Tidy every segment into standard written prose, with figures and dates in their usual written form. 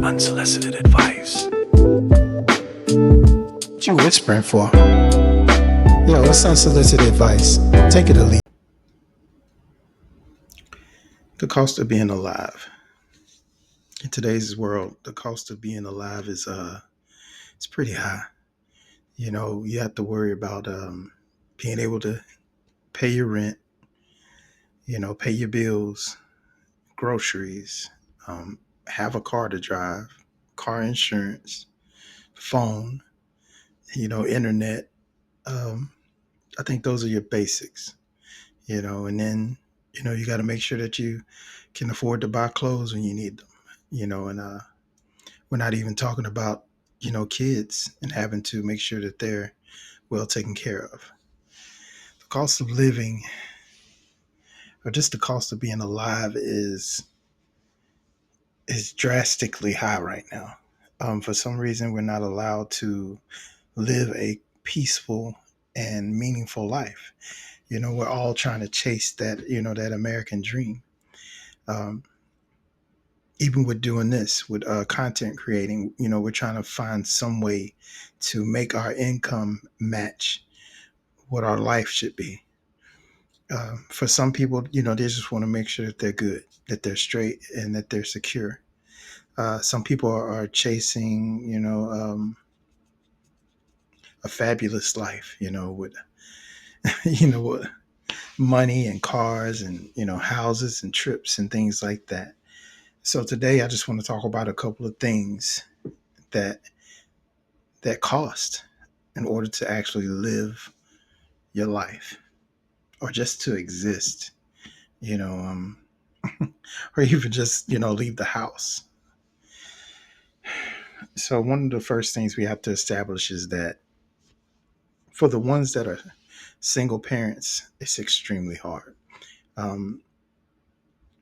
Unsolicited advice. What you whispering for? Yo, what's unsolicited advice? Take it or leave. The cost of being alive. In today's world, the cost of being alive is it's pretty high. You have to worry about being able to pay your rent, pay your bills, groceries, have a car to drive, car insurance, phone, internet. Um, I think those are your basics, and then, you got to make sure that you can afford to buy clothes when you need them, and we're not even talking about, kids and having to make sure that they're well taken care of. The cost of living, or just the cost of being alive, is drastically high right now. For some reason, we're not allowed to live a peaceful and meaningful life. We're all trying to chase that, that American dream. Um, Even with doing this, with content creating, we're trying to find some way to make our income match what our life should be. For some people, they just want to make sure that they're good, that they're straight, and that they're secure. Some people are chasing, a fabulous life, with, with money and cars and, houses and trips and things like that. So today, I just want to talk about a couple of things that cost in order to actually live your life, or just to exist, you know, or even just, leave the house. So one of the first things we have to establish is that for the ones that are single parents, it's extremely hard. Um,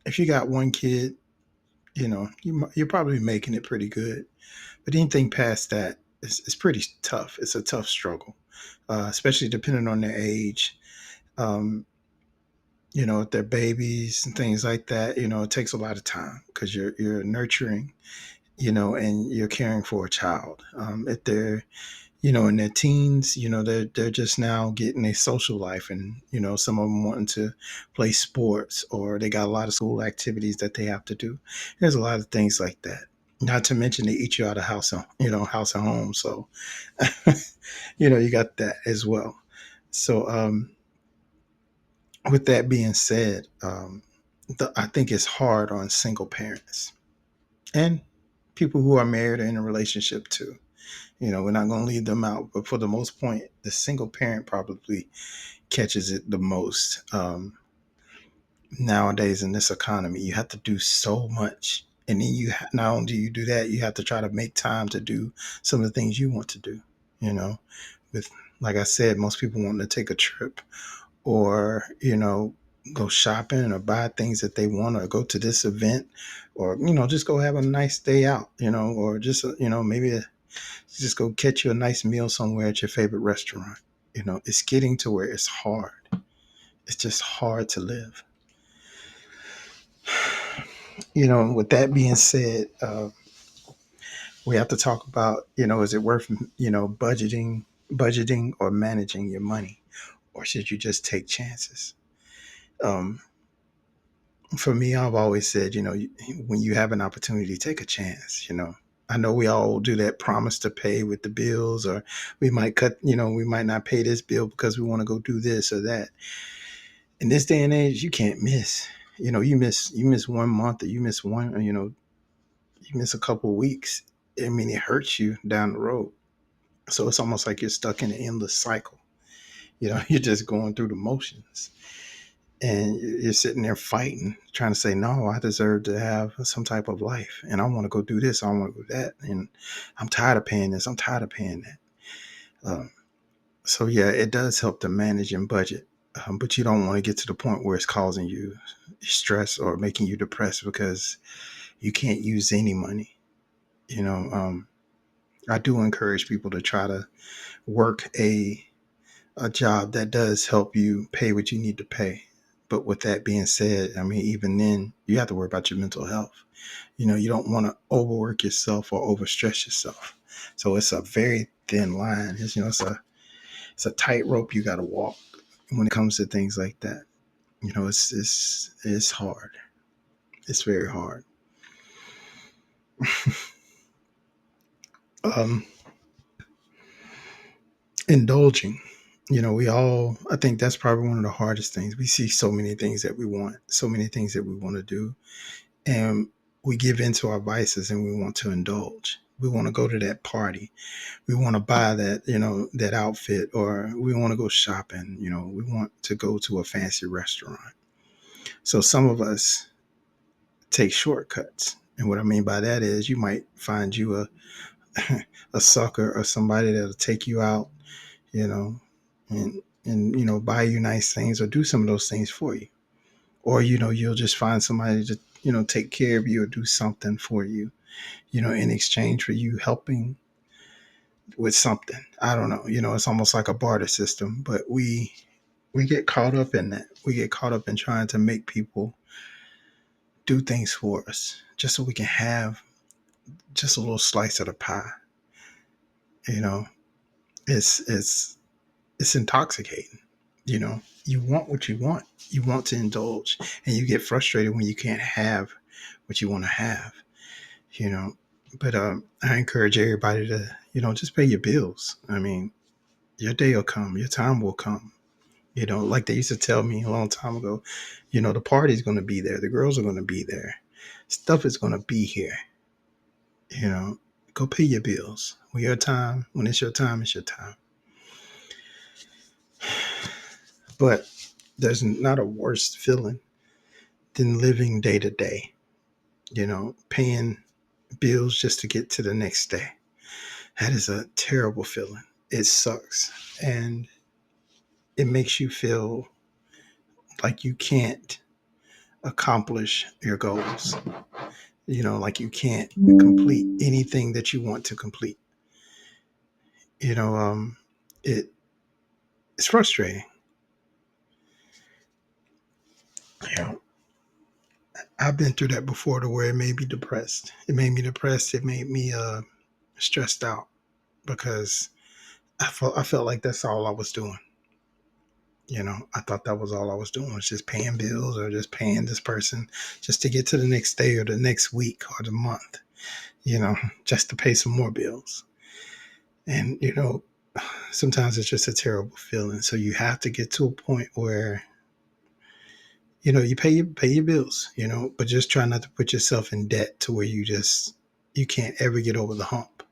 if you got one kid, you're probably making it pretty good. But anything past that is pretty tough. It's a tough struggle, especially depending on their age. Um, if they're babies and things like that, it takes a lot of time because you're nurturing, and you're caring for a child. If they're, in their teens, they're just now getting a social life, and some of them wanting to play sports, or they got a lot of school activities that they have to do. There's a lot of things like that. Not to mention they eat you out of house, house and home. So, you got that as well. So, with that being said, I think it's hard on single parents and people who are married or in a relationship too. We're not going to leave them out, but for the most point, the single parent probably catches it the most. Nowadays in this economy, you have to do so much. And then not only do you do that, you have to try to make time to do some of the things you want to do, with, like I said, most people want to take a trip, or go shopping, or buy things that they want, or go to this event, or just go have a nice day out, or just maybe just go catch you a nice meal somewhere at your favorite restaurant. It's getting to where it's hard. It's just hard to live. With that being said, we have to talk about, is it worth, budgeting or managing your money, or should you just take chances? um, for me, I've always said, when you have an opportunity, take a chance. I know we all do that promise to pay with the bills, or we might not pay this bill because we want to go do this or that. In this day and age, you can't miss. You miss 1 month, or you miss you miss a couple weeks. I mean, it hurts you down the road. So it's almost like you're stuck in an endless cycle. You're just going through the motions, and you're sitting there fighting, trying to say, no, I deserve to have some type of life, and I want to go do this, I want to do that, and I'm tired of paying this, I'm tired of paying that. um, So yeah, it does help to manage and budget, but you don't want to get to the point where it's causing you stress or making you depressed because you can't use any money. You know, I do encourage people to try to work a job that does help you pay what you need to pay. But with that being said, I mean, even then, you have to worry about your mental health. You know, you don't want to overwork yourself or overstress yourself. So it's a very thin line. It's a tightrope you got to walk when it comes to things like that. You know, it's hard. It's very hard. Um, Indulging. You know, we all. I think that's probably one of the hardest things. We see so many things that we want, so many things that we want to do, and we give in to our vices and we want to indulge. We want to go to that party. We want to buy that, that outfit, or we want to go shopping. You know, we want to go to a fancy restaurant. So some of us take shortcuts. And what I mean by that is you might find you a sucker or somebody that'll take you out, you know, and buy you nice things or do some of those things for you. Or, you'll just find somebody to, take care of you or do something for you, in exchange for you helping with something. I don't know. It's almost like a barter system, but we get caught up in that. We get caught up in trying to make people do things for us just so we can have just a little slice of the pie. You know, it's intoxicating. You want what you want. You want to indulge, and you get frustrated when you can't have what you want to have. You know, but I encourage everybody to just pay your bills. I mean, your day will come, your time will come. Like they used to tell me a long time ago, the party's going to be there, the girls are going to be there, stuff is going to be here. You know, go pay your bills. When it's your time, it's your time. But there's not a worse feeling than living day to day, paying bills just to get to the next day. That is a terrible feeling. It sucks. And it makes you feel like you can't accomplish your goals. Like you can't complete anything that you want to complete. You know, it it's frustrating. You know, I've been through that before to where it made me depressed. It made me depressed. It made me stressed out because I felt like that's all I was doing. I thought that was all I was doing was just paying bills or just paying this person just to get to the next day or the next week or the month, just to pay some more bills. And, sometimes it's just a terrible feeling. So you have to get to a point where, you pay your bills, but just try not to put yourself in debt to where you can't ever get over the hump.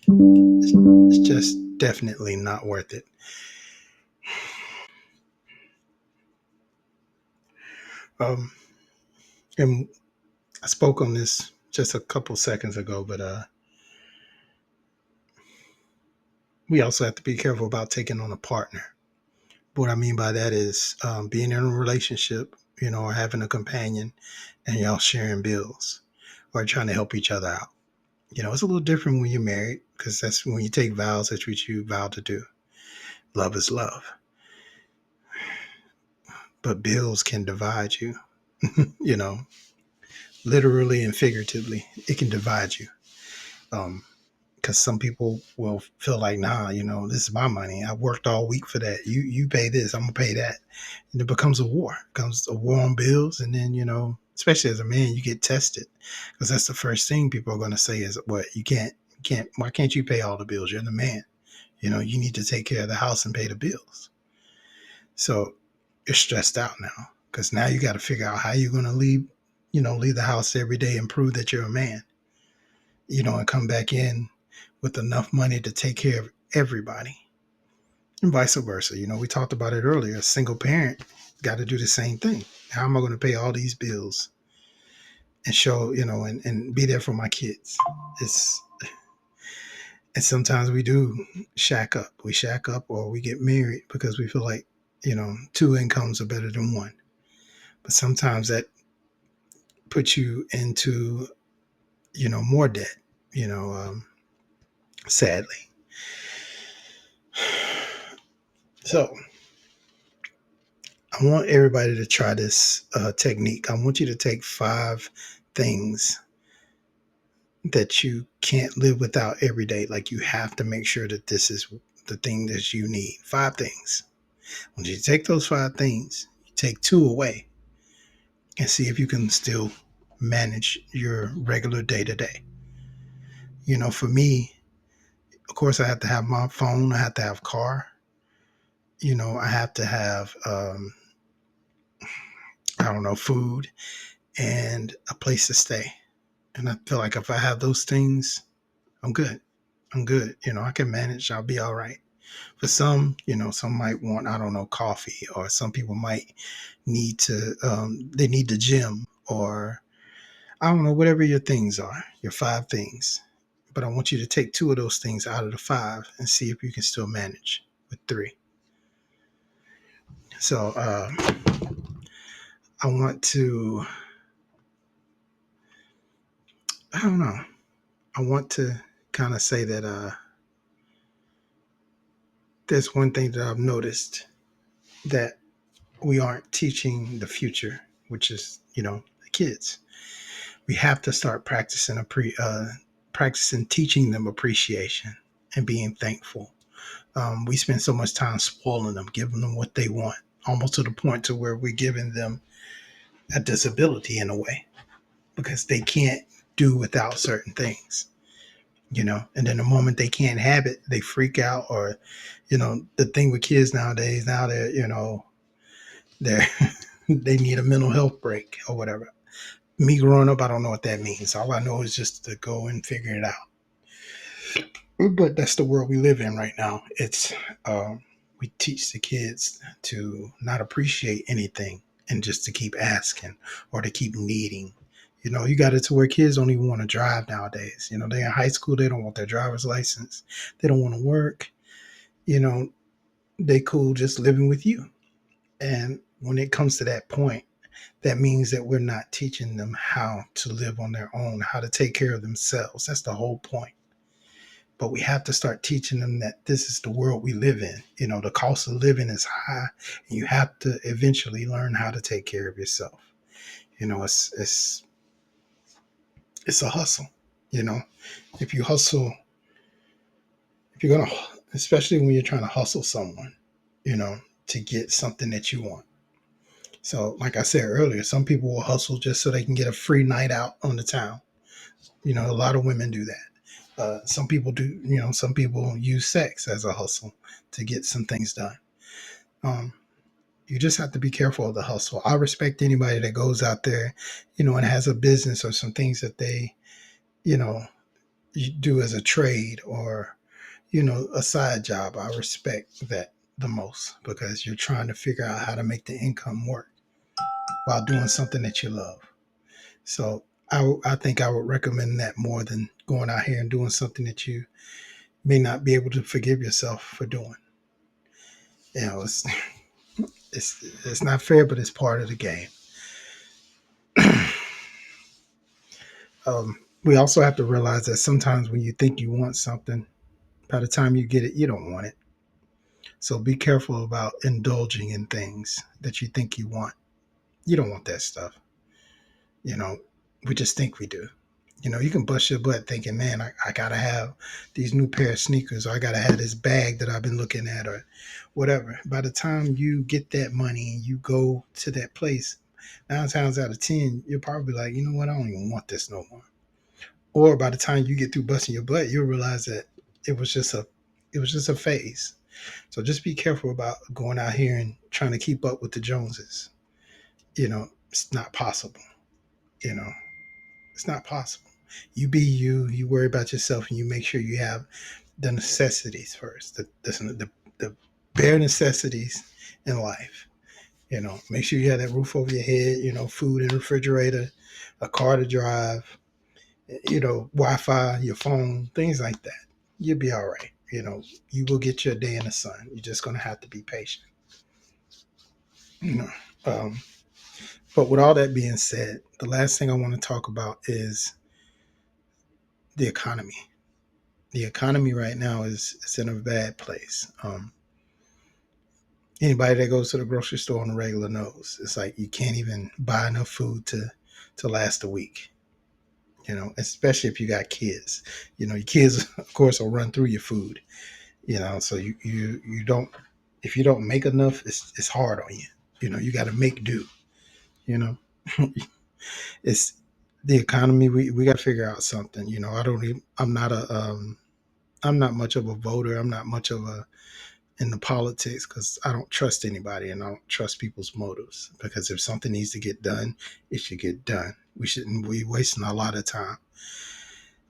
It's just definitely not worth it. Um, and I spoke on this just a couple seconds ago, but we also have to be careful about taking on a partner. What I mean by that is being in a relationship, or having a companion and y'all sharing bills or trying to help each other out. It's a little different when you're married because that's when you take vows. That's what you vow to do. Love is love. But bills can divide you, you know, literally and figuratively. It can divide you. Um, because some people will feel like, nah, this is my money. I worked all week for that. You pay this, I'm gonna pay that. And it becomes a war. It becomes a war on bills. And then, especially as a man, you get tested. Because that's the first thing people are gonna say is, what, you can't why can't you pay all the bills? You're the man. You need to take care of the house and pay the bills. So you're stressed out now. Because now you gotta figure out how you're gonna leave the house every day and prove that you're a man, and come back in with enough money to take care of everybody, and vice versa. We talked about it earlier. A single parent got to do the same thing. How am I going to pay all these bills and show, and be there for my kids? It's And sometimes we do shack up. We shack up or we get married because we feel like, two incomes are better than one. But sometimes that puts you into, more debt, you know, um, sadly. So I want everybody to try this technique. I want you to take 5 things that you can't live without every day. Like you have to make sure that this is the thing that you need. 5 things. When you take those 5 things, you take 2 away and see if you can still manage your regular day to day. For me, of course, I have to have my phone. I have to have car. I have to have, I don't know, food and a place to stay. And I feel like if I have those things, I'm good. I'm good. I can manage. I'll be all right. For some, some might want, I don't know, coffee, or some people might need to, they need the gym, or I don't know, whatever your things are, your 5 things. But I want you to take 2 of those things out of the 5 and see if you can still manage with 3. So I want to, I don't know, I want to kind of say that there's one thing that I've noticed that we aren't teaching the future, which is, the kids. We have to start practicing teaching them appreciation and being thankful. We spend so much time spoiling them, giving them what they want, almost to the point to where we're giving them a disability in a way because they can't do without certain things. And then the moment they can't have it, they freak out. Or, the thing with kids nowadays, now they're they need a mental health break or whatever. Me growing up, I don't know what that means. All I know is just to go and figure it out. But that's the world we live in right now. It's we teach the kids to not appreciate anything and just to keep asking or to keep needing. You got it to where kids don't even want to drive nowadays. They're in high school, they don't want their driver's license, they don't want to work. You know, they cool just living with you. And when it comes to that point, that means that we're not teaching them how to live on their own, how to take care of themselves. That's the whole point. But we have to start teaching them that this is the world we live in. The cost of living is high, and you have to eventually learn how to take care of yourself. It's a hustle. You know, if you hustle, if you're gonna, especially when you're trying to hustle someone, to get something that you want. So, like I said earlier, some people will hustle just so they can get a free night out on the town. A lot of women do that. Some people do, some people use sex as a hustle to get some things done. Um, you just have to be careful of the hustle. I respect anybody that goes out there, and has a business or some things that they, you know, you do as a trade or, a side job. I respect that the most because you're trying to figure out how to make the income work while doing something that you love. So I think I would recommend that more than going out here and doing something that you may not be able to forgive yourself for doing. It's it's not fair, but it's part of the game. We also have to realize that sometimes when you think you want something, by the time you get it, you don't want it. So be careful about indulging in things that you think you want. You don't want that stuff. You know, we just think we do. You can bust your butt thinking, man, I gotta have these new pair of sneakers, or I gotta have this bag that I've been looking at, or whatever. By the time you get that money and you go to that place, 9 times out of 10, you're probably like, you know what, I don't even want this no more. Or by the time you get through busting your butt, you'll realize that it was just a it was just a phase. So just be careful about going out here and trying to keep up with the Joneses. It's not possible. You know, it's not possible. You be you. You worry about yourself, and you make sure you have the necessities first. The bare necessities in life. Make sure you have that roof over your head. Food in the refrigerator, a car to drive. Wi-Fi, your phone, things like that. you'll be all right. You will get your day in the sun. You're just going to have to be patient. You know. But with all that being said, the last thing I want to talk about is the economy. The economy right now is in a bad place. Anybody that goes to the grocery store on a regular knows it's like you can't even buy enough food to last a week. Especially if you got kids. Your kids, of course, will run through your food. So you don't, if you don't make enough, it's hard on you. You got to make do. You know, it's the economy. We got to figure out something. I'm not much of a voter. I'm not much of a in the politics because I don't trust anybody and I don't trust people's motives. Because if something needs to get done, it should get done. We shouldn't be wasting a lot of time.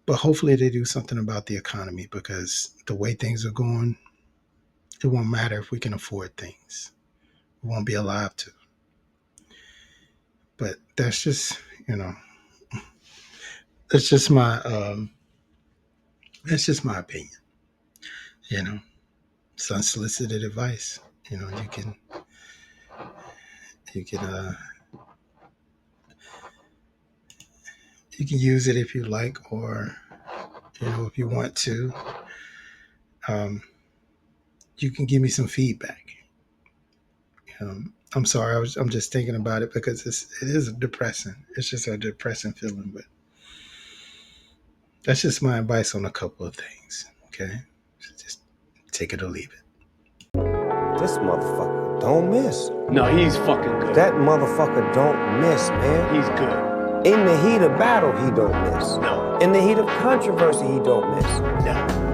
But hopefully they do something about the economy because the way things are going, it won't matter if we can afford things. We won't be alive to. But that's just, that's just my opinion. It's unsolicited advice. You can you can use it if you like, or if you want to. You can give me some feedback. I'm sorry, I'm just thinking about it because it is depressing. It's just a depressing feeling, but that's just my advice on a couple of things. Okay, so just take it or leave it. This motherfucker don't miss. No, he's fucking good. That motherfucker don't miss, man. He's good. In the heat of battle, he don't miss. No. In the heat of controversy, he don't miss. No.